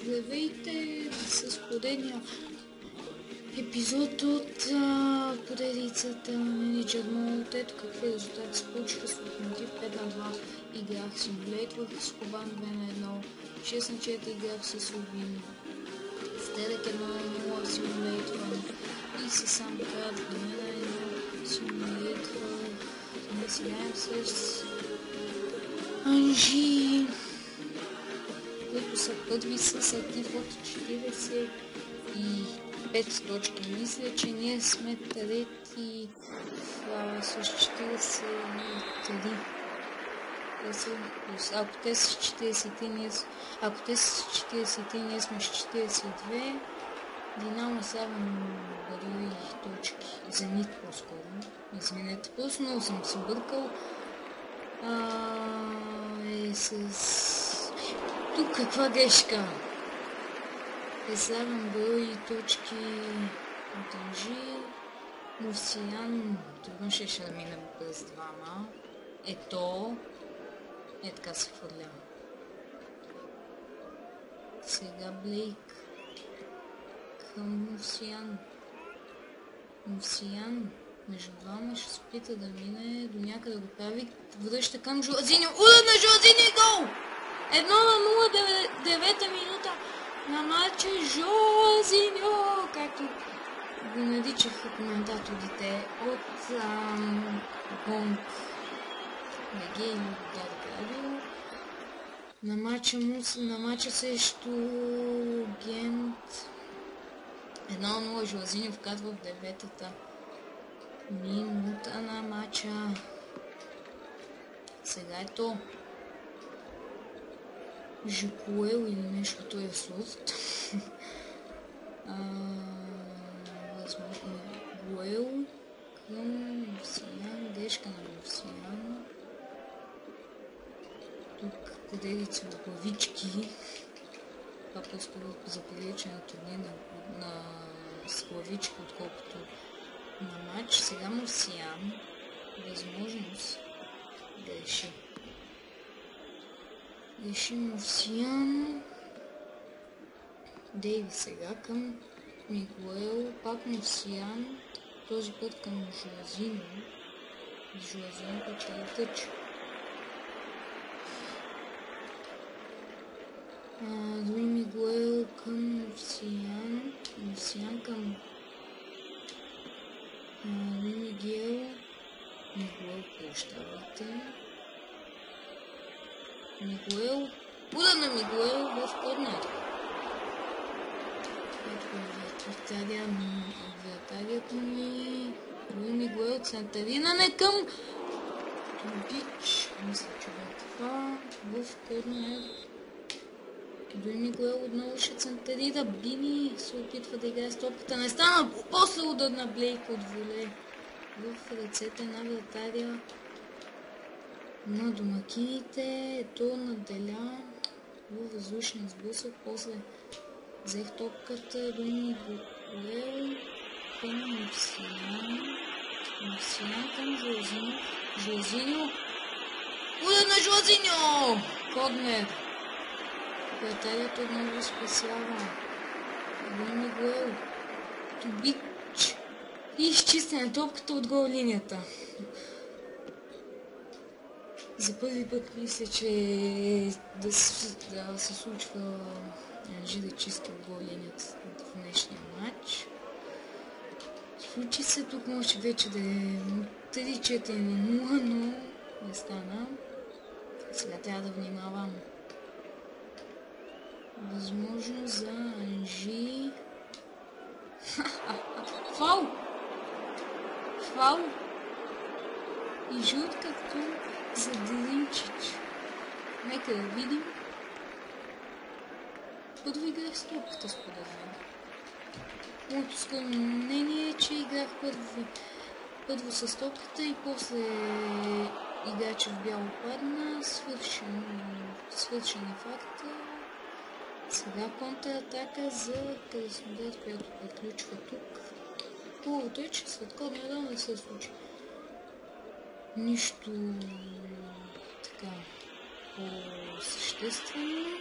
Здравейте с поредния епизод от поредицата на Менеджер Mode. Ето какви резултати се получиха с локомотив 5-2. Играх Simulator с Кобан 2-1, 6-4 играх с Ловин, Стерек 1-0 Simulator и със сам карт 2-1 Simulator. Днес играем с Анжи, които са първи с актив от 45 точки. Мисля, че ние сме трети с 43. Ако те са с 43, ние сме с 42. Динамо са били точки. Зенит по-скоро. Извинете, просто много съм се бъркал. Тук каква грешка? Представям брой точки от Анжи. Мусиян трудно ще да мине през двама. Ето. Е така се хвърля. Сега Блейк към Мусиян. Мусиян между двама ще се опита да мине до някъде го прави. Връща към Жуазиньо. Удар на Жуазиньо и гол! 1-0, 9-та минута на матча. Жуазиньо, както го наричаха коментаторите от Гонг БГ или Дарк Радио. На матча срещу Гент 1-0 Жуазиньо вкарва в 9-та минута на матча. Сега е то Жукуел или нещо, той е софт. Възможно е Гуел към Мусиян, грешка на Мусиян. Тук поделици от главички. Това по-скоро за прилича на турнир с главички, отколкото на матч. Сега Мусиян. Възможност да реши. Реши Мусиян. Дейви сега към Мигуел. Пак Мусиян. Този път към Жуазиньо. Жуазиньо път ще да тъчи. Луи Мигуел към Мусиян. Мусиян към Луи Мигуел. Мигуел, прощавайте. Мигуел. Удар на Мигуел в корнер. Вратарият ни. Луи Мигуел центъринане към Тубич. Мисля, че бе това. В корнер. Луи Мигуел отново ще центърира. Бини се опитва да играе с топката. Не стана. После удар на Блейк от воле в ръцете на вратаря на домакините. То наделя във въздушен сблъсък. После взех топката. Луи Мигуел към Мусиян. Мусиян към Жуазиньо. Жуазиньо. Удар на Жуазиньо! Корнер. Вратарят отново спасява. Луи Мигуел. Тубич. И изчистена топката от гол линията. За първи път мисля, че да се случва Анжи да чисти от гол линията в днешния матч. Случи се тук, може вече да е 3-4 на 0, но не стана. Сега трябва да внимавам. Възможно за Анжи. Фау! Фау! И жут както за Делинчич. Нека да видим. Първо играх с топката според мен. Моето скромно мнение е, че играх първо с топката и после играча в бяло падна. Свършен е факта. Сега контратака за Краснодар, която приключва тук. Хубавото е, че след корнера не се случи нищо така по-съществено.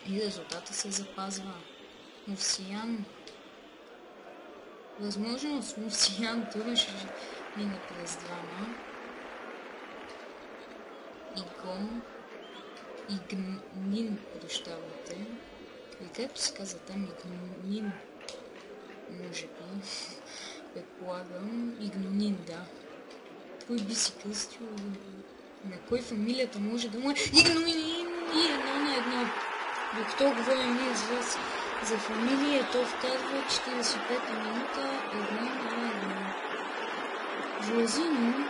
И резултата се запазва. Мовсиян. Възможно с Мовсиян трудно ще мине през двама. Игон. Игнин, прощавайте. И както се казва там, Игнин. Може би. Предполагам. Игнонин, да. Кой би си кръстил? На кой фамилията може да му е Игнонин и едно на едно. Докато говорим ние с вас за фамилия, то вказва 45-та минута, едно на едно. Жозино,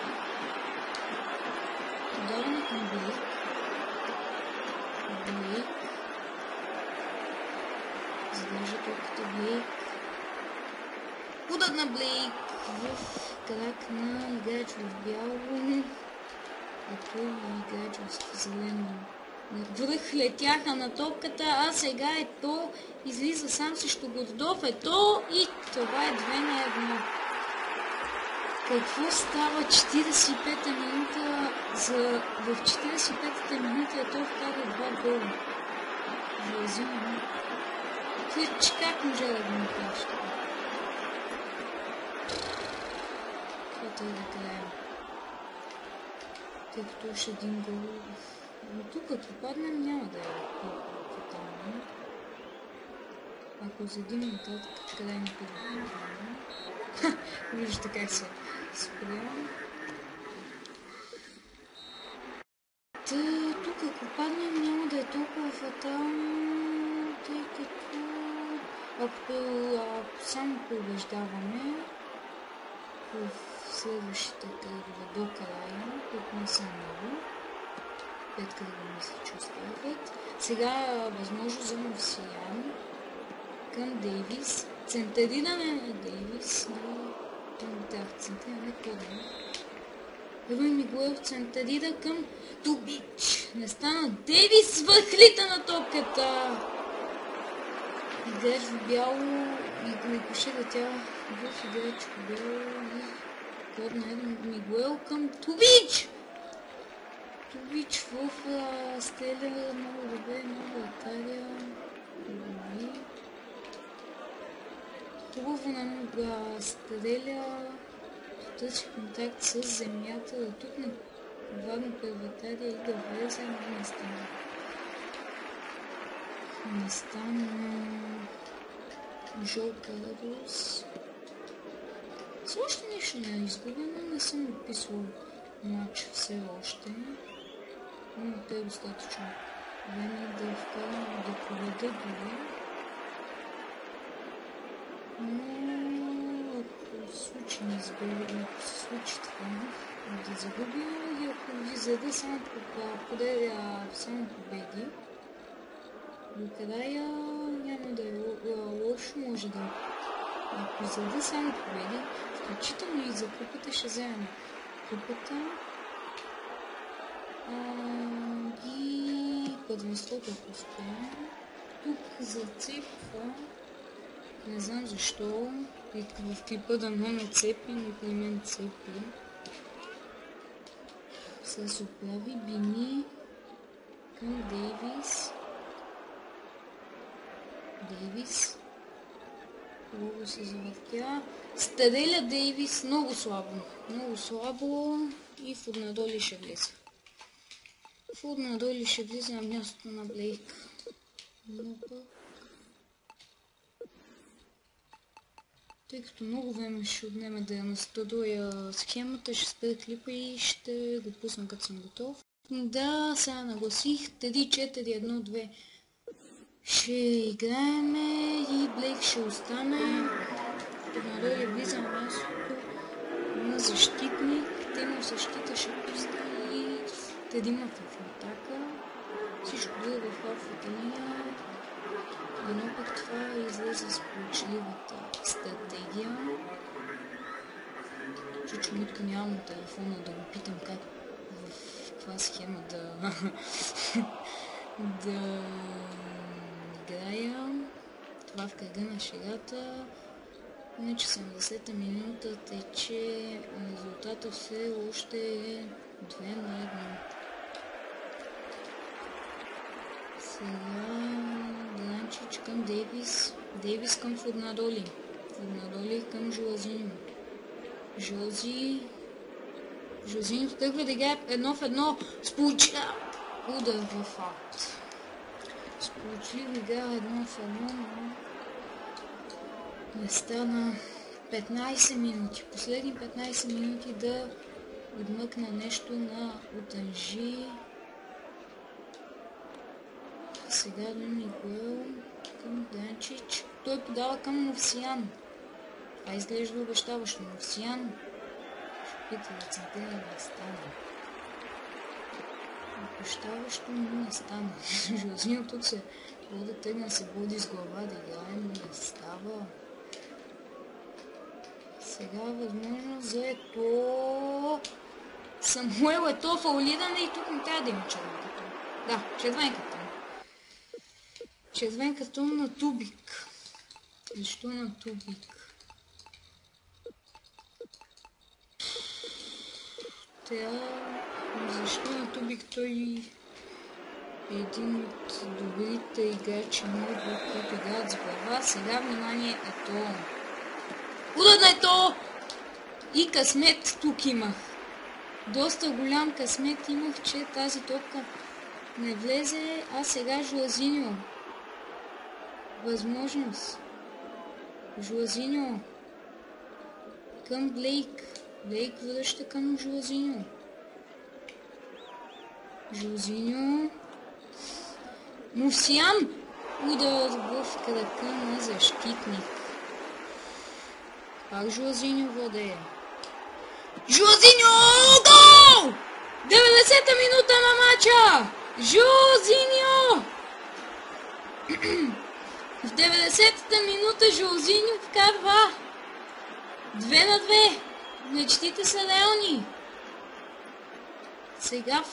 подаване към Блейк. Блейк. Задържа топката Блейк. Удар на Блейк в крак на играч в бяло. А той играч в зелено. Връх летяха на топката, а сега Ето излиза сам срещу Гордов. Ето и това е 2 на 1. Какво става 45-та минута? В 45-та минута Ето вкара 2 гола. Жозино. Клич, как може да го направиш това? Това е да края. Тъй като още един гол. Но тук като паднем няма да е фатално. Ако седим нататък, къде ни паднем. Виждате как се спрям. Тук ако паднем няма да е толкова фатално, тъй като ако само побеждаваме в следващите кръгове до края, които не са много. 5 кръга мисля, че оставят. Сега възможно за Мовсиян към Дейвис. Центъриране на Дейвис. Центъриране по-добре. Руй Мигуел центърира към Тубич. Не стана. Дейвис върхлита на топката. Играч в бяло и рикошета тя в играч в бяло и код на Мигуел към Тубич. Тубич в стреля много добре, много атария. Хубаво нам стреля. Търси контакт с земята. Да тук на варна първатария и да влезе, но не стана. Не стана. Жълка радост. С още нещо не е изгубено, не съм описвал матч все още. Но те е достатъчно време да вкарам да проведа дори. Но ако се случи това, да загубя и ако ви зада само победи, до края няма да е лошо, може да ако зада само победи, включително и за купата ще вземем купата и първенството ако успеем. Тук зацепва, не знам защо, и в клипа да ме цепи, но при мен цепи. Се оправи Бини към Дейвис. Хубаво се завъртя. Стреля Дейвис много слабо и Фурнадоли ще влиза. Фурнадоли ще влиза на мястото на Блейк. Но пък... Тъй като много време ще отнеме да я настроя схемата, ще спра клипа и ще го пусна като съм готов. Да, сега нагласих 3-4-1-2. Ще играеме и Блейк ще остане. Фурнадоли влиза на мястото на защитник. Тема в защита ще постави и тедима в атака. Всичко друго в халфата линия. Но пък това излезе с получливата стратегия. Чучо Митко нямам телефона да го питам как в каква схема да играя. Това в кръга на шегата. Иначе 70-та минута тече. Резултата все още е 2 на 1. Сега Данчич към Дейвис. Дейвис към Фуднадоли. Фуднадоли към Жуазиньо. Жозиньо тръгва да играе 1-1. Удар в аут. Сполучлив игра 1-1, но не стана. 15 минути. Последни 15 минути да отмъкне нещо на Утанжи. Сега до Мигуел към Данчич. Той подава към Мовсиян. Това изглежда обещаващо. Мовсиян ще пита да центрира да стане. Обещаващо, но не стане. Жозиньо тук се вода тръгна, се боди с глава да играе, но не става. Сега възможност за Ето. Самуел Ето фаулиране и тук не трябва да има червен картон. Да, червен картон. Червен картон на Тубик. Защо на Тубик? Защо на Тубик? Той е един от добрите играчи, които играят с глава. Сега внимание, Ето. Удар на Ето! И късмет тук имах. Доста голям късмет имах, че тази топка не влезе, а сега Жуазиньо. Възможност. Жуазиньо към Блейк. Блейк връща към Жуазиньо. Жуазиньо. Мовсиян. Удар в крака на защитник. Пак Жуазиньо владее. Жуазиньо! Гол! 90-та минута на матча! Жуазиньо! В 90-та минута Жуазиньо вкарва 2-2. Мечтите са реални. Сега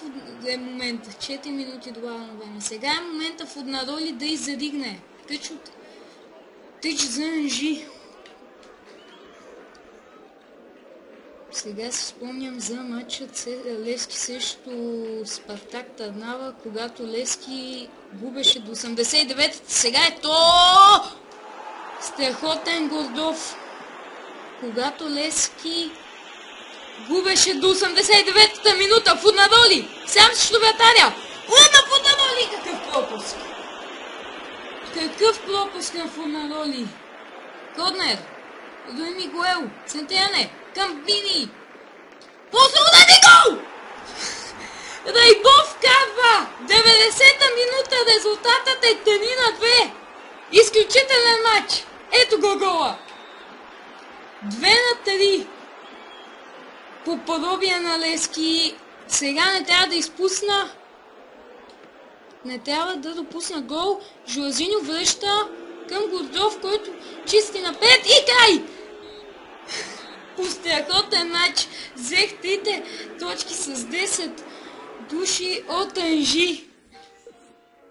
е момента. 4 минути добавено време. Сега е момента Фуднадоли да издигне. Тъч за Анжи. Сега си спомням за матчът Левски срещу Спартак Търнава, когато Левски губеше до 89-та. Сега е то! Страхотен Гордов. Когато Левски губеше до 89-та минута. Фуднадоли! Сам срещу вратаря! Удар на Фуднадоли! Какъв пропуск! Какъв пропуск на Фуднадоли! Корнер! Руи Мигуел! Центриране! Към Бини! После удари гол! Райбов вкарва! 90-та минута, резултатът е 3-2. Изключителен матч! Ето го гола! 2-3. По подобие на Левски. Сега не трябва да изпусна. Не трябва да допусна гол. Жуазиньо връща към Гордов, който чисти напред и край! По страхотен матч взех 3 точки с 10 души от Анжи.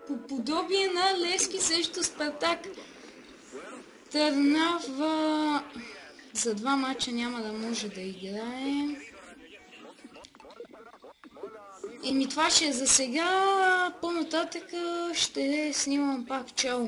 По подобие на Левски срещу Спартак Търнава за 2 мача няма да може да играе. Това ще е за сега. По-нататък ще снимам пак. Чао!